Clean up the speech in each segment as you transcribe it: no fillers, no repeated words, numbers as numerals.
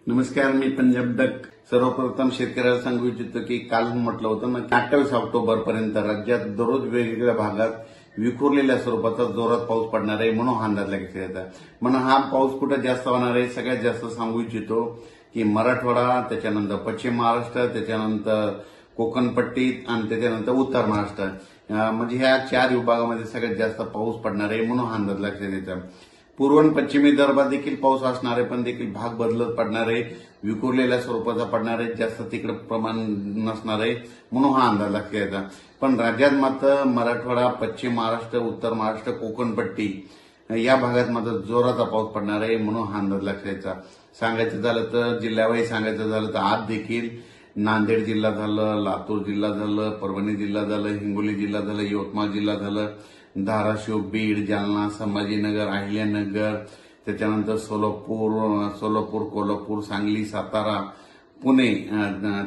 नमस्कार, मी पंजाब डक. सर्वप्रथम शेतकऱ्याला सांगू इच्छितो की काल म्हटलं होतं ना, 28 ऑक्टोबर पर्यंत राज्यात दररोज वेगवेगळ्या भागात विखुरलेल्या स्वरूपाचा जोरात पाऊस पडणार आहे म्हणून हा अंदाज लागण्यात येतात. म्हणून हा पाऊस कुठे जास्त होणार आहे, सगळ्यात जास्त सांगू इच्छितो की मराठवाडा, त्याच्यानंतर पश्चिम महाराष्ट्र, त्याच्यानंतर कोकणपट्टीत आणि त्याच्यानंतर उत्तर महाराष्ट्र, म्हणजे ह्या 4 विभागामध्ये सगळ्यात जास्त पाऊस पडणार आहे म्हणून हा अंदाज लक्षात येतो. पूर्व आणि पश्चिमी विदर्भात देखील पाऊस असणार आहे, पण देखील भाग बदलत पडणार आहे, विखुरलेल्या स्वरूपाचा पडणार आहे, जास्त तिकडे प्रमाण नसणार आहे म्हणून हा अंदाज लक्षात येतो. पण राज्यात मात्र मराठवाडा, पश्चिम महाराष्ट्र, उत्तर महाराष्ट्र, कोकणपट्टी या भागात मात्र जोराचा पाऊस पडणार आहे म्हणून हा अंदाज लक्षात यायचा. सांगायचं झालं तर जिल्ह्यावाईज सांगायचं झालं तर आज देखील नांदेड जिल्हा झालं, लातूर जिल्हा झालं, परभणी जिल्हा झालं, हिंगोली जिल्हा झालं, यवतमाळ जिल्हा झालं, धाराशिव, बीड, जालना, संभाजीनगर, अहिल्यानगर, त्याच्यानंतर सोलापूर, कोल्हापूर, सांगली, सातारा, पुणे,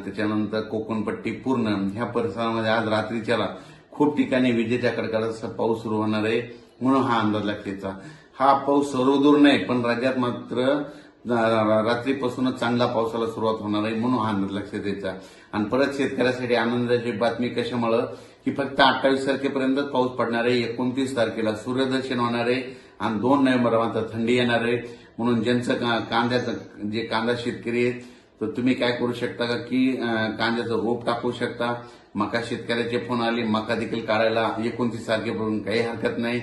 त्याच्यानंतर कोकणपट्टी पूर्ण ह्या परिसरामध्ये आज रात्रीच्याला खूप ठिकाणी विजेच्या कडकडाटासह पाऊस सुरू होणार आहे म्हणून हा अंदाज लागतेचा. हा पाऊस सर्वदूर नाही, पण राज्यात मात्र रात्रीपासूनच चांगला पावसाला सुरुवात होणार आहे म्हणून हा अंदाज लक्षात यायचा. आणि परत शेतकऱ्यासाठी आनंदाची बातमी कशामुळे की फक्त 28 तारखेपर्यंत पाऊस पडणार आहे. 29 तारखेला सूर्यदर्शन होणार आहे आणि 2 नोव्हेंबर मात्र थंडी येणार आहे. म्हणून ज्यांचं कांद्याचं जे कांदा शेतकरी आहेत तर तुम्ही काय करू शकता का की कांद्याचं रोप टाकू शकता. मका शेतकऱ्याचे फोन आले, मका देखील काढायला 29 तारखेपर्यंत काही हरकत नाही,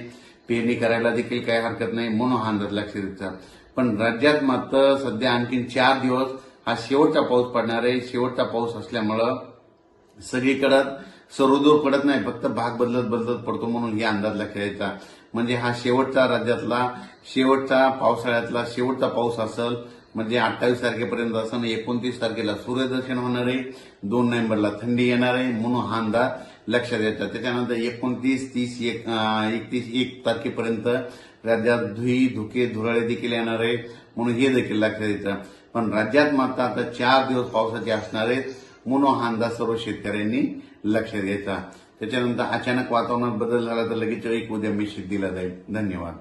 पेरणी करायला देखील काही हरकत नाही म्हणून हा अंदाज लक्षात यायचा. पण राज्यात मात्र सध्या आणखी 4 दिवस हा शेवटचा पाऊस पडणार आहे. शेवटचा पाऊस असल्यामुळं सगळीकडे सर्वदूर पडत नाही, फक्त भाग बदलत पडतो म्हणून हा अंदाज लक्षात यायचा. म्हणजे हा शेवटचा राज्यातला शेवटचा पावसाळ्यातला शेवटचा पाऊस असेल. म्हणजे 28 तारखेपर्यंत असं 29 तारखेला सूर्यदर्शन होणार आहे, 2 नोव्हेंबरला थंडी येणार आहे म्हणून हा अंदाज लक्षात यायचा. त्याच्यानंतर 29, 30, 31 तारखेपर्यंत राज्यात धुके धुराळे देखील येणार आहे म्हणून हे देखील लक्षात यायचं. पण राज्यात मात्र आता 4 दिवस पावसाचे असणार आहेत म्हणून हा अंदाज सर्व शेतकऱ्यांनी लक्षात घ्यायचा. त्याच्यानंतर अचानक वातावरणात बदल झाला तर लगेच एक उद्या मेसेज दिला जाईल. धन्यवाद.